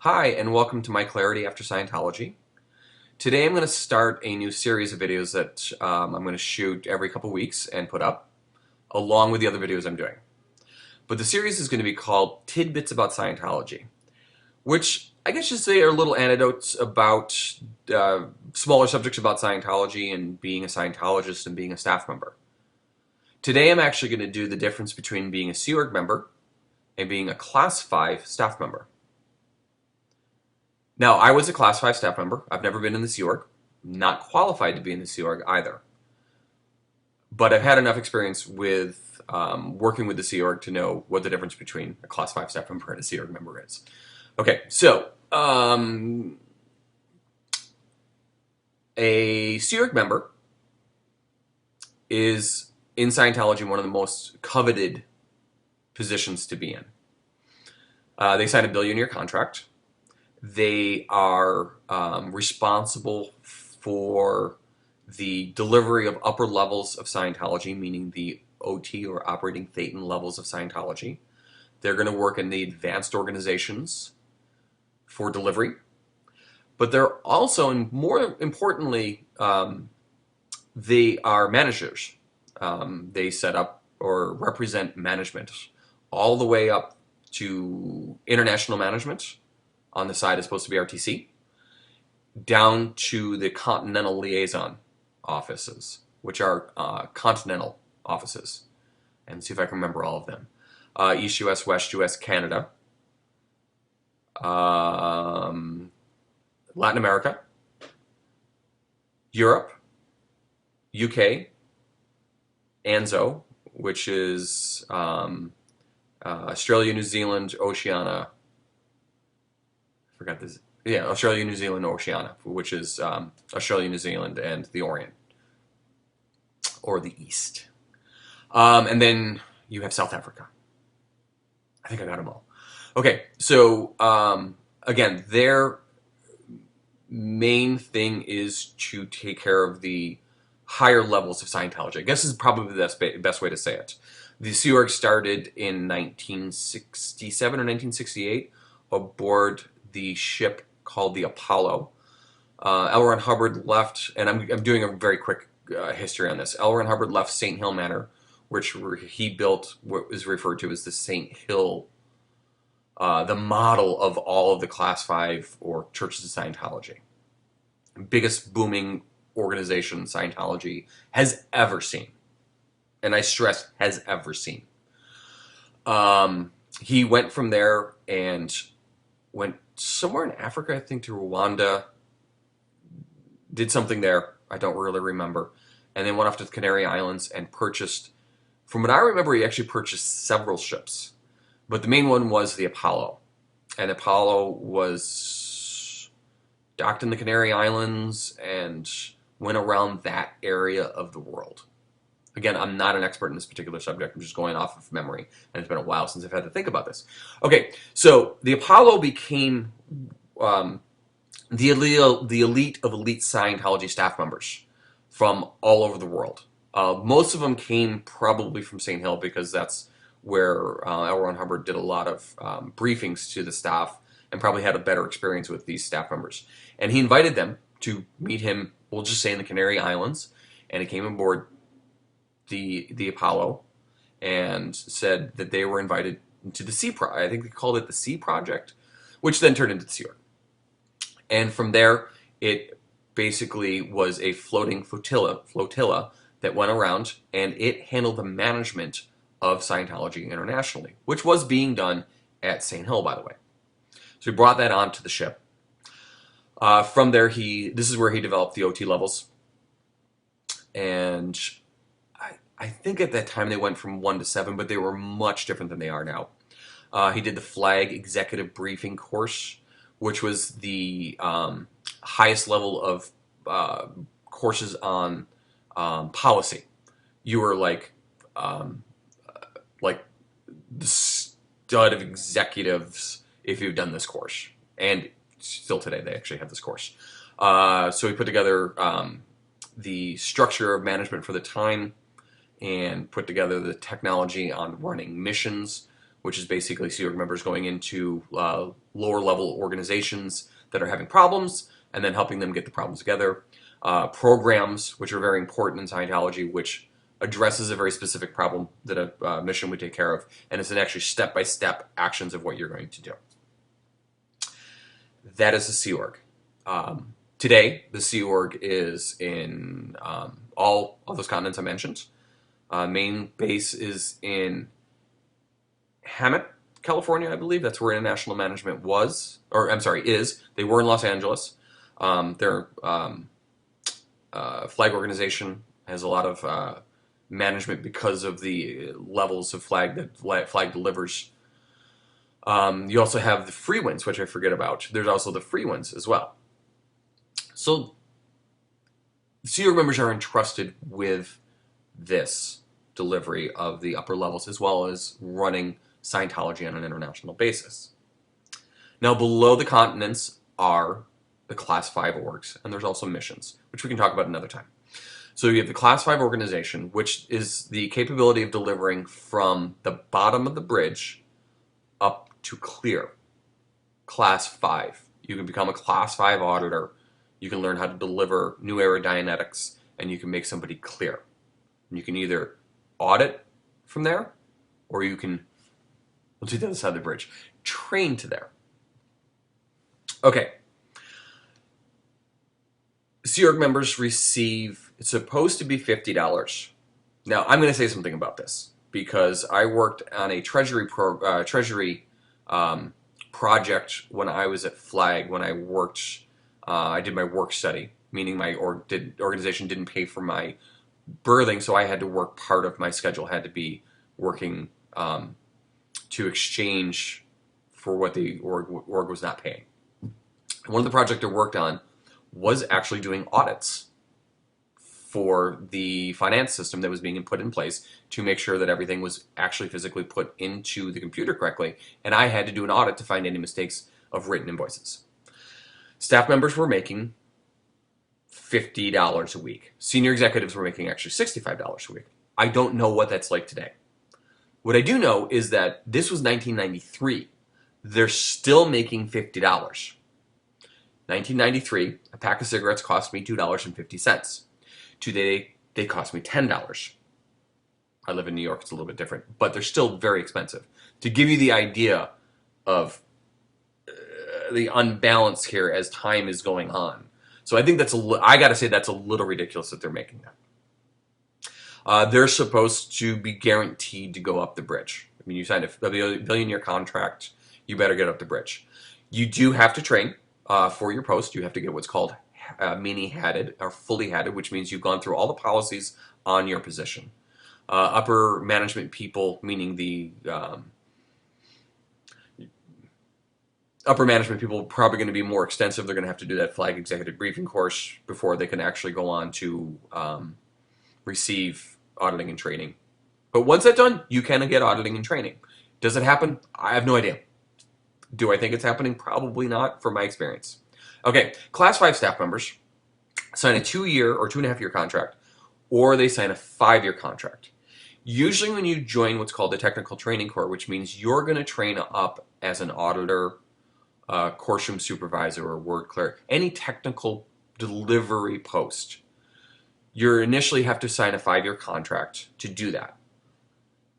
Hi, and welcome to My Clarity After Scientology. Today I'm going to start a new series of videos that I'm going to shoot every couple weeks and put up, along with the other videos I'm doing. But the series is going to be called Tidbits About Scientology, which I guess you say are little anecdotes about smaller subjects about Scientology and being a Scientologist and being a staff member. Today I'm actually going to do the difference between being a Sea Org member and being a Class 5 staff member. Now, I was a Class 5 staff member. I've never been in the Sea Org. Not qualified to be in the Sea Org either. But I've had enough experience with working with the Sea Org to know what the difference between a Class 5 staff member and a Sea Org member is. Okay, so a Sea Org member is, in Scientology, one of the most coveted positions to be in. They sign a billion-year contract. They are responsible for the delivery of upper levels of Scientology, meaning the OT or operating Thetan levels of Scientology. They're going to work in the advanced organizations for delivery. But they're also, and more importantly, they are managers. They set up or represent management all the way up to international management. On the side is supposed to be RTC, down to the Continental Liaison offices, which are continental offices. And see if I can remember all of them. East US, West US, Canada, Latin America, Europe, UK, ANZO, which is Australia, New Zealand, Oceania. Forgot this. Yeah, Australia, New Zealand, Oceania, which is Australia, New Zealand, and the Orient, or the East. And then you have South Africa. I think I got them all. Okay, so again, their main thing is to take care of the higher levels of Scientology. I guess is probably the best way to say it. The Sea Org started in 1967 or 1968 aboard the ship called the Apollo. L. Ron Hubbard left, and I'm doing a very quick history on this. L. Ron Hubbard left St. Hill Manor, which he built what is referred to as the St. Hill, the model of all of the Class 5 or Churches of Scientology. Biggest booming organization Scientology has ever seen. And I stress, has ever seen. He went from there and went somewhere in Africa, I think to Rwanda, did something there, I don't really remember, and then went off to the Canary Islands and purchased, from what I remember, he actually purchased several ships, but the main one was the Apollo, and Apollo was docked in the Canary Islands and went around that area of the world. Again, I'm not an expert in this particular subject. I'm just going off of memory, and it's been a while since I've had to think about this. Okay, so the Apollo became the elite of elite Scientology staff members from all over the world. Most of them came probably from St. Hill because that's where L. Ron Hubbard did a lot of briefings to the staff and probably had a better experience with these staff members. And he invited them to meet him, we'll just say in the Canary Islands, and he came aboard the Apollo and said that they were invited to the Sea Project. I think they called it the Sea Project, which then turned into the Sea Org. And from there, it basically was a floating flotilla that went around, and it handled the management of Scientology internationally, which was being done at St. Hill, by the way. So he brought that onto the ship. From there, this is where he developed the OT levels, and I think at that time they went from 1 to 7, but they were much different than they are now. He did the Flag Executive Briefing course, which was the highest level of courses on policy. You were like the stud of executives if you've done this course, and still today they actually have this course. So he put together the structure of management for the time, and put together the technology on running missions, which is basically Sea Org members going into lower level organizations that are having problems and then helping them get the problems together. Programs, which are very important in Scientology, which addresses a very specific problem that a mission would take care of, and it's an actually step-by-step actions of what you're going to do. That is the Sea Org. Today, the Sea Org is in all those continents I mentioned. Main base is in Hammett, California, I believe. That's where International Management was, or I'm sorry, is. They were in Los Angeles. Their flag organization has a lot of management because of the levels of flag that flag delivers. You also have the free ones, which I forget about. There's also the free ones as well. So Sea Org members are entrusted with this delivery of the upper levels as well as running Scientology on an international basis. Now below the continents are the Class 5 orgs, and there's also missions, which we can talk about another time. So you have the Class 5 organization, which is the capability of delivering from the bottom of the bridge up to clear. Class 5. You can become a Class 5 auditor. You can learn how to deliver new aerodynamics, and you can make somebody clear. And you can either audit from there, or you can, let's do the other side of the bridge, train to there. Okay. Sea Org members receive, it's supposed to be $50. Now, I'm going to say something about this because I worked on a treasury project when I was at Flag. When I worked, I did my work study, meaning my organization didn't pay for my birthing, so I had to work. Part of my schedule had to be working to exchange for what the org was not paying. One of the projects I worked on was actually doing audits for the finance system that was being put in place to make sure that everything was actually physically put into the computer correctly, and I had to do an audit to find any mistakes of written invoices. Staff members were making $50 a week. Senior executives were making actually $65 a week. I don't know what that's like today. What I do know is that this was 1993. They're still making $50. 1993, a pack of cigarettes cost me $2.50. Today, they cost me $10. I live in New York, it's a little bit different, but they're still very expensive. To give you the idea of the unbalance here as time is going on. So I think that's I gotta say that's a little ridiculous that they're making that. They're supposed to be guaranteed to go up the bridge. I mean, you signed a billion-year contract, you better get up the bridge. You do have to train. For your post, you have to get what's called mini-hatted or fully hatted, which means you've gone through all the policies on your position. Upper management people, meaning the upper management people, are probably going to be more extensive. They're going to have to do that Flag Executive Briefing course before they can actually go on to receive auditing and training. But once that's done, you can get auditing and training. Does it happen? I have no idea. Do I think it's happening? Probably not, from my experience. Okay, Class 5 staff members sign a 2-year or 2.5-year contract, or they sign a 5-year contract. Usually when you join what's called the Technical Training Corps, which means you're going to train up as an auditor, course room supervisor, or word clerk, any technical delivery post, you initially have to sign a 5-year contract to do that.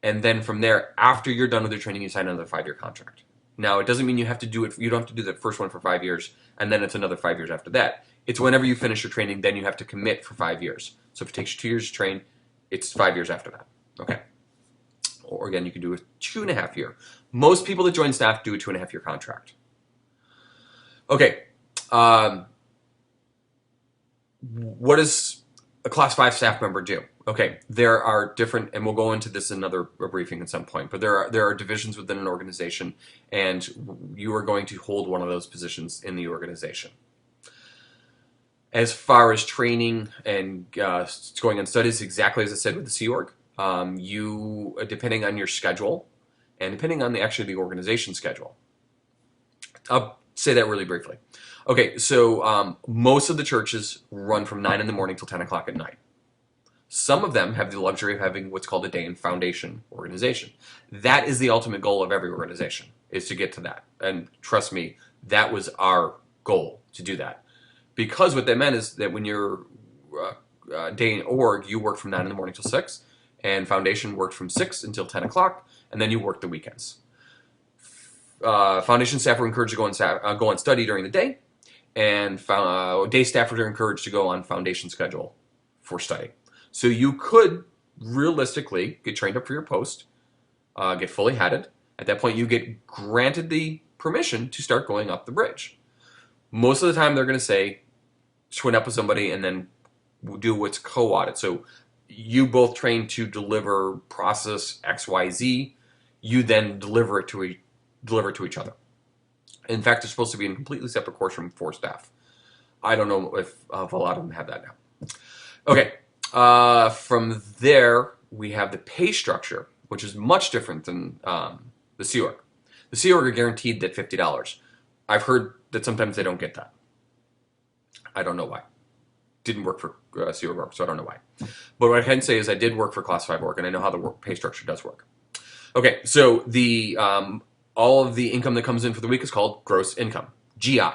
And then from there, after you're done with your training, you sign another 5-year contract. Now, it doesn't mean you have to do it. You don't have to do the first one for 5 years, and then it's another 5 years after that. It's whenever you finish your training, then you have to commit for 5 years. So if it takes you 2 years to train, it's 5 years after that. Okay. Or again, you can do a 2.5-year. Most people that join staff do a 2.5-year contract. Okay. What does a Class 5 staff member do? Okay, there are different, and we'll go into this in another briefing at some point, but there are divisions within an organization, and you are going to hold one of those positions in the organization. As far as training and going on studies, exactly as I said with the Sea Org, you, depending on your schedule, and depending on the organization schedule. I'll say that really briefly. Okay, so most of the churches run from 9 in the morning till 10 o'clock at night. Some of them have the luxury of having what's called a day in foundation organization. That is the ultimate goal of every organization, is to get to that. And trust me, that was our goal, to do that. Because what that meant is that when you're day in org, you work from 9 in the morning till 6, and foundation worked from 6 until 10 o'clock, and then you work the weekends. Foundation staff were encouraged to go on study during the day, and day staff were encouraged to go on foundation schedule for study. So you could realistically get trained up for your post, get fully headed. At that point, you get granted the permission to start going up the bridge. Most of the time, they're going to say, twin up with somebody and then do what's co-audit. So you both train to deliver process XYZ. You then deliver it to each other. In fact, it's supposed to be in a completely separate course room for staff. I don't know if a lot of them have that now. Okay, from there, we have the pay structure, which is much different than the Sea Org. The Sea Org are guaranteed that $50. I've heard that sometimes they don't get that. I don't know why. Didn't work for Sea Org, so I don't know why. But what I can say is I did work for Class 5 Org, and I know how the pay structure does work. Okay, so the all of the income that comes in for the week is called gross income, GI.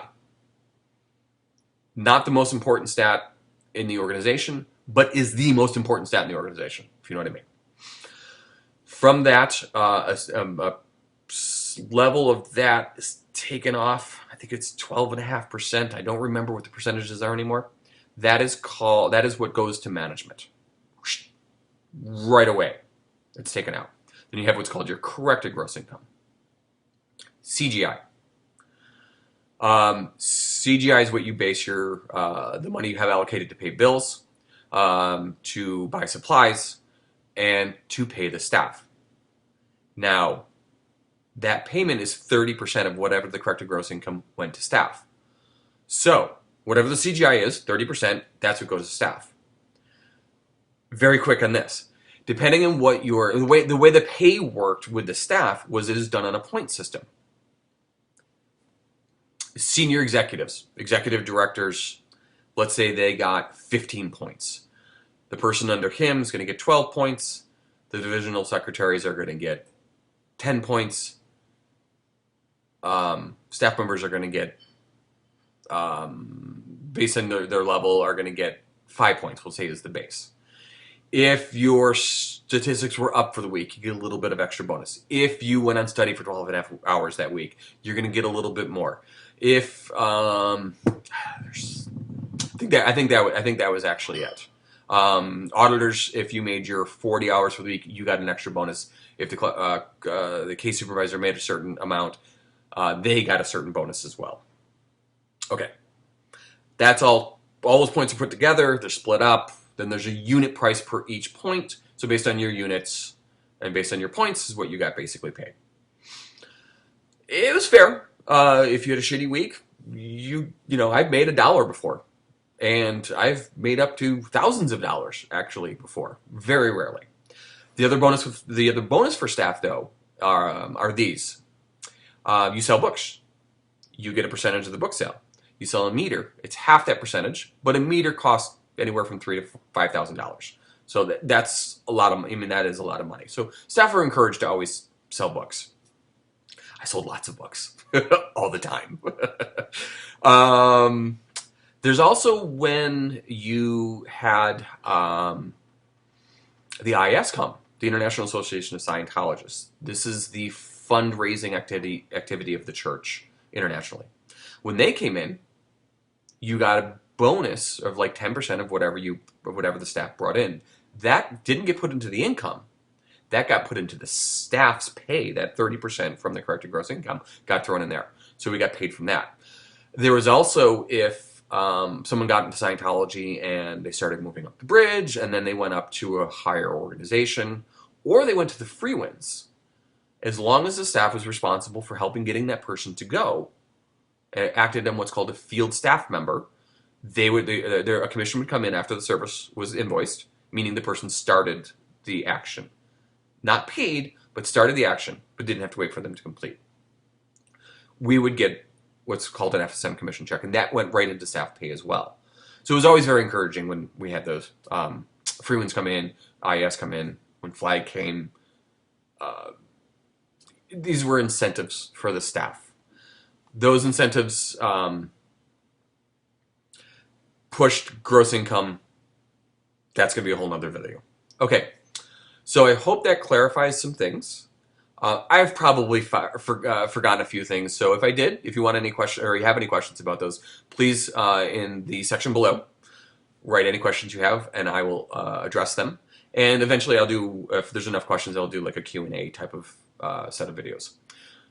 Not the most important stat in the organization, but is the most important stat in the organization, if you know what I mean. From that, a level of that is taken off. I think it's 12.5%. I don't remember what the percentages are anymore. That is what goes to management. Right away, it's taken out. Then you have what's called your corrected gross income. CGI. CGI is what you base your the money you have allocated to pay bills, to buy supplies, and to pay the staff. Now, that payment is 30% of whatever the corrected gross income went to staff. So, whatever the CGI is, 30%, that's what goes to staff. Very quick on this. Depending on what the way the pay worked with the staff was it is done on a point system. Senior executives, executive directors, let's say they got 15 points. The person under him is going to get 12 points. The divisional secretaries are going to get 10 points. Staff members are going to get, based on their level, are going to get 5 points, we'll say is the base. If your statistics were up for the week, you get a little bit of extra bonus. If you went on study for 12.5 hours that week, you're going to get a little bit more. If I think that was actually it. Auditors, if you made your 40 hours for the week, you got an extra bonus. If the case supervisor made a certain amount, they got a certain bonus as well. Okay, that's all. All those points are put together. They're split up. Then there's a unit price per each point. So based on your units and based on your points is what you got basically paid. It was fair. If you had a shitty week, you know, I've made $1 before. And I've made up to thousands of dollars actually before. Very rarely. The other bonus for staff though are these. You sell books. You get a percentage of the book sale. You sell a meter. It's half that percentage, but a meter costs anywhere from $3,000 to $5,000. So that's a lot of. I mean, that is a lot of money. So staff are encouraged to always sell books. I sold lots of books all the time. There's also when you had the IS come, the International Association of Scientologists. This is the fundraising activity of the church internationally. When they came in, you got a bonus of like 10% of whatever the staff brought in. That didn't get put into the income. That got put into the staff's pay. That 30% from the corrected gross income got thrown in there. So we got paid from that. There was also if someone got into Scientology and they started moving up the bridge and then they went up to a higher organization or they went to the free wins. As long as the staff was responsible for helping getting that person to go, acted on what's called a field staff member, a commission would come in after the service was invoiced, meaning the person started the action. Not paid, but started the action, but didn't have to wait for them to complete. We would get what's called an FSM commission check, and that went right into staff pay as well. So it was always very encouraging when we had those Freeman's come in, IES come in, when Flag came, these were incentives for the staff. Those incentives pushed gross income. That's going to be a whole nother video. Okay, so I hope that clarifies some things. I've probably forgotten a few things, so if I did, if you want any question or you have any questions about those, please in the section below write any questions you have, and I will address them. And eventually, I'll do, if there's enough questions, I'll do like a Q&A type of set of videos.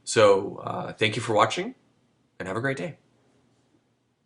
So thank you for watching, and have a great day.